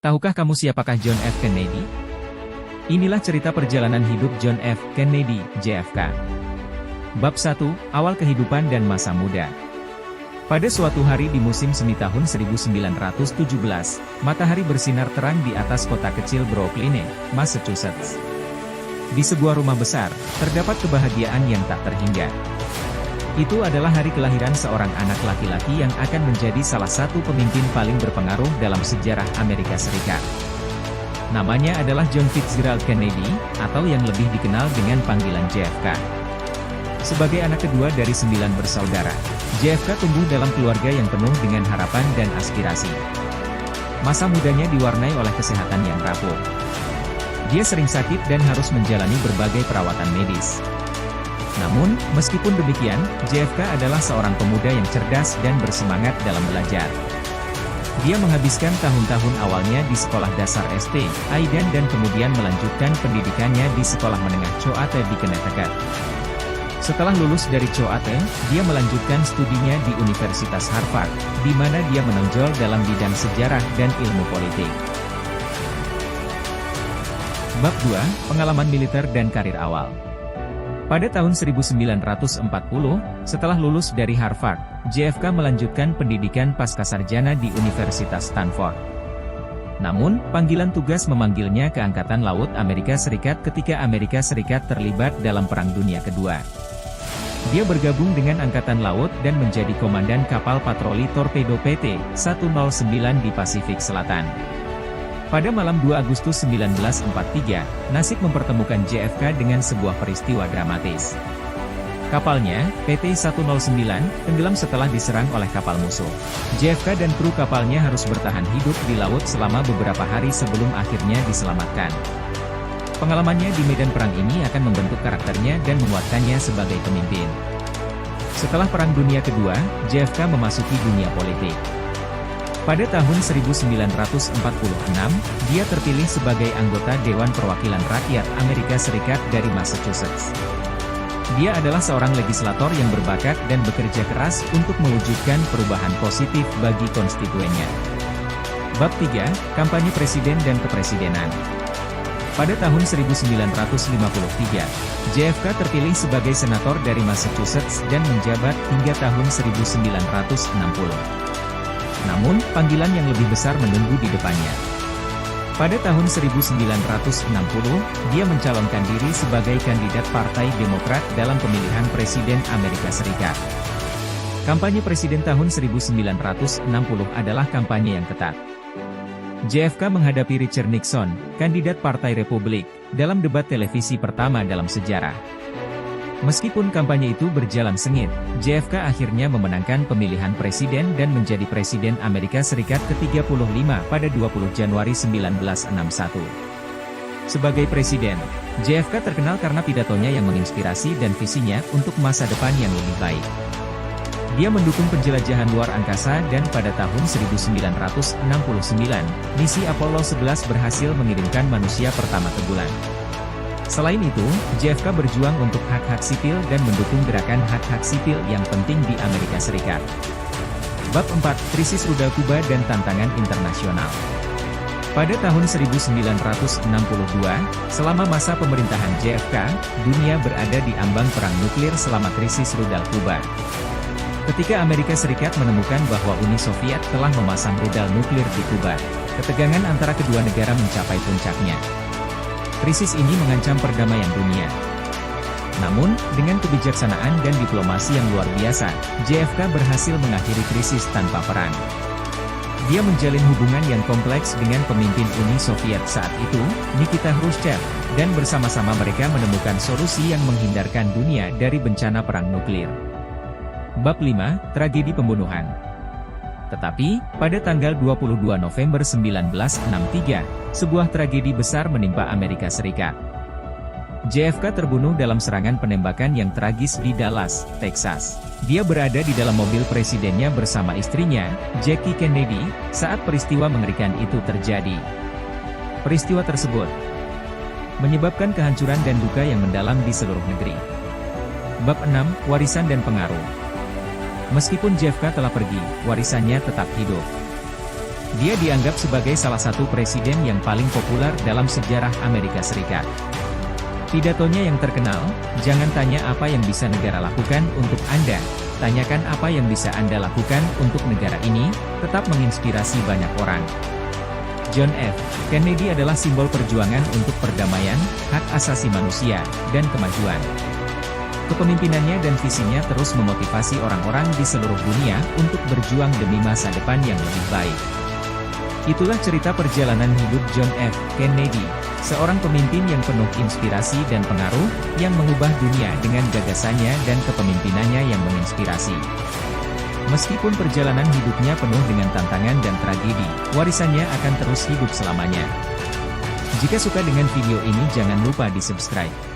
Tahukah kamu siapakah John F. Kennedy? Inilah cerita perjalanan hidup John F. Kennedy, JFK. Bab 1, Awal Kehidupan dan Masa Muda. Pada suatu hari di musim semi tahun 1917, matahari bersinar terang di atas kota kecil Brookline, Massachusetts. Di sebuah rumah besar, terdapat kebahagiaan yang tak terhingga. Itu adalah hari kelahiran seorang anak laki-laki yang akan menjadi salah satu pemimpin paling berpengaruh dalam sejarah Amerika Serikat. Namanya adalah John Fitzgerald Kennedy, atau yang lebih dikenal dengan panggilan JFK. Sebagai anak kedua dari 9 bersaudara, JFK tumbuh dalam keluarga yang penuh dengan harapan dan aspirasi. Masa mudanya diwarnai oleh kesehatan yang rapuh. Dia sering sakit dan harus menjalani berbagai perawatan medis. Namun, meskipun demikian, JFK adalah seorang pemuda yang cerdas dan bersemangat dalam belajar. Dia menghabiskan tahun-tahun awalnya di sekolah dasar SD, Aidan dan kemudian melanjutkan pendidikannya di sekolah menengah Choate di Connecticut. Setelah lulus dari Choate, dia melanjutkan studinya di Universitas Harvard, di mana dia menonjol dalam bidang sejarah dan ilmu politik. Bab 2, Pengalaman Militer dan Karir Awal. Pada tahun 1940, setelah lulus dari Harvard, JFK melanjutkan pendidikan pascasarjana di Universitas Stanford. Namun, panggilan tugas memanggilnya ke Angkatan Laut Amerika Serikat ketika Amerika Serikat terlibat dalam Perang Dunia Kedua. Dia bergabung dengan Angkatan Laut dan menjadi komandan kapal patroli torpedo PT-109 di Pasifik Selatan. Pada malam 2 Agustus 1943, nasib mempertemukan JFK dengan sebuah peristiwa dramatis. Kapalnya, PT-109, tenggelam setelah diserang oleh kapal musuh. JFK dan kru kapalnya harus bertahan hidup di laut selama beberapa hari sebelum akhirnya diselamatkan. Pengalamannya di medan perang ini akan membentuk karakternya dan menguatkannya sebagai pemimpin. Setelah Perang Dunia Kedua, JFK memasuki dunia politik. Pada tahun 1946, dia terpilih sebagai anggota Dewan Perwakilan Rakyat Amerika Serikat dari Massachusetts. Dia adalah seorang legislator yang berbakat dan bekerja keras untuk mewujudkan perubahan positif bagi konstituennya. Bab 3, Kampanye Presiden dan Kepresidenan. Pada tahun 1953, JFK terpilih sebagai senator dari Massachusetts dan menjabat hingga tahun 1960. Namun, panggilan yang lebih besar menunggu di depannya. Pada tahun 1960, dia mencalonkan diri sebagai kandidat Partai Demokrat dalam pemilihan Presiden Amerika Serikat. Kampanye Presiden tahun 1960 adalah kampanye yang ketat. JFK menghadapi Richard Nixon, kandidat Partai Republik, dalam debat televisi pertama dalam sejarah. Meskipun kampanye itu berjalan sengit, JFK akhirnya memenangkan pemilihan presiden dan menjadi Presiden Amerika Serikat ke-35 pada 20 Januari 1961. Sebagai presiden, JFK terkenal karena pidatonya yang menginspirasi dan visinya untuk masa depan yang lebih baik. Dia mendukung penjelajahan luar angkasa dan pada tahun 1969, misi Apollo 11 berhasil mengirimkan manusia pertama ke bulan. Selain itu, JFK berjuang untuk hak-hak sipil dan mendukung gerakan hak-hak sipil yang penting di Amerika Serikat. Bab 4, Krisis Rudal Kuba dan Tantangan Internasional. Pada tahun 1962, selama masa pemerintahan JFK, dunia berada di ambang perang nuklir selama krisis rudal Kuba. Ketika Amerika Serikat menemukan bahwa Uni Soviet telah memasang rudal nuklir di Kuba, ketegangan antara kedua negara mencapai puncaknya. Krisis ini mengancam perdamaian dunia. Namun, dengan kebijaksanaan dan diplomasi yang luar biasa, JFK berhasil mengakhiri krisis tanpa perang. Dia menjalin hubungan yang kompleks dengan pemimpin Uni Soviet saat itu, Nikita Khrushchev, dan bersama-sama mereka menemukan solusi yang menghindarkan dunia dari bencana perang nuklir. Bab 5, Tragedi Pembunuhan. Tetapi, pada tanggal 22 November 1963, sebuah tragedi besar menimpa Amerika Serikat. JFK terbunuh dalam serangan penembakan yang tragis di Dallas, Texas. Dia berada di dalam mobil presidennya bersama istrinya, Jackie Kennedy, saat peristiwa mengerikan itu terjadi. Peristiwa tersebut menyebabkan kehancuran dan duka yang mendalam di seluruh negeri. Bab 6, Warisan dan Pengaruh. Meskipun JFK telah pergi, warisannya tetap hidup. Dia dianggap sebagai salah satu presiden yang paling populer dalam sejarah Amerika Serikat. Pidatonya yang terkenal, "Jangan tanya apa yang bisa negara lakukan untuk Anda, tanyakan apa yang bisa Anda lakukan untuk negara ini," tetap menginspirasi banyak orang. John F. Kennedy adalah simbol perjuangan untuk perdamaian, hak asasi manusia, dan kemajuan. Kepemimpinannya dan visinya terus memotivasi orang-orang di seluruh dunia untuk berjuang demi masa depan yang lebih baik. Itulah cerita perjalanan hidup John F. Kennedy, seorang pemimpin yang penuh inspirasi dan pengaruh, yang mengubah dunia dengan gagasannya dan kepemimpinannya yang menginspirasi. Meskipun perjalanan hidupnya penuh dengan tantangan dan tragedi, warisannya akan terus hidup selamanya. Jika suka dengan video ini jangan lupa di subscribe.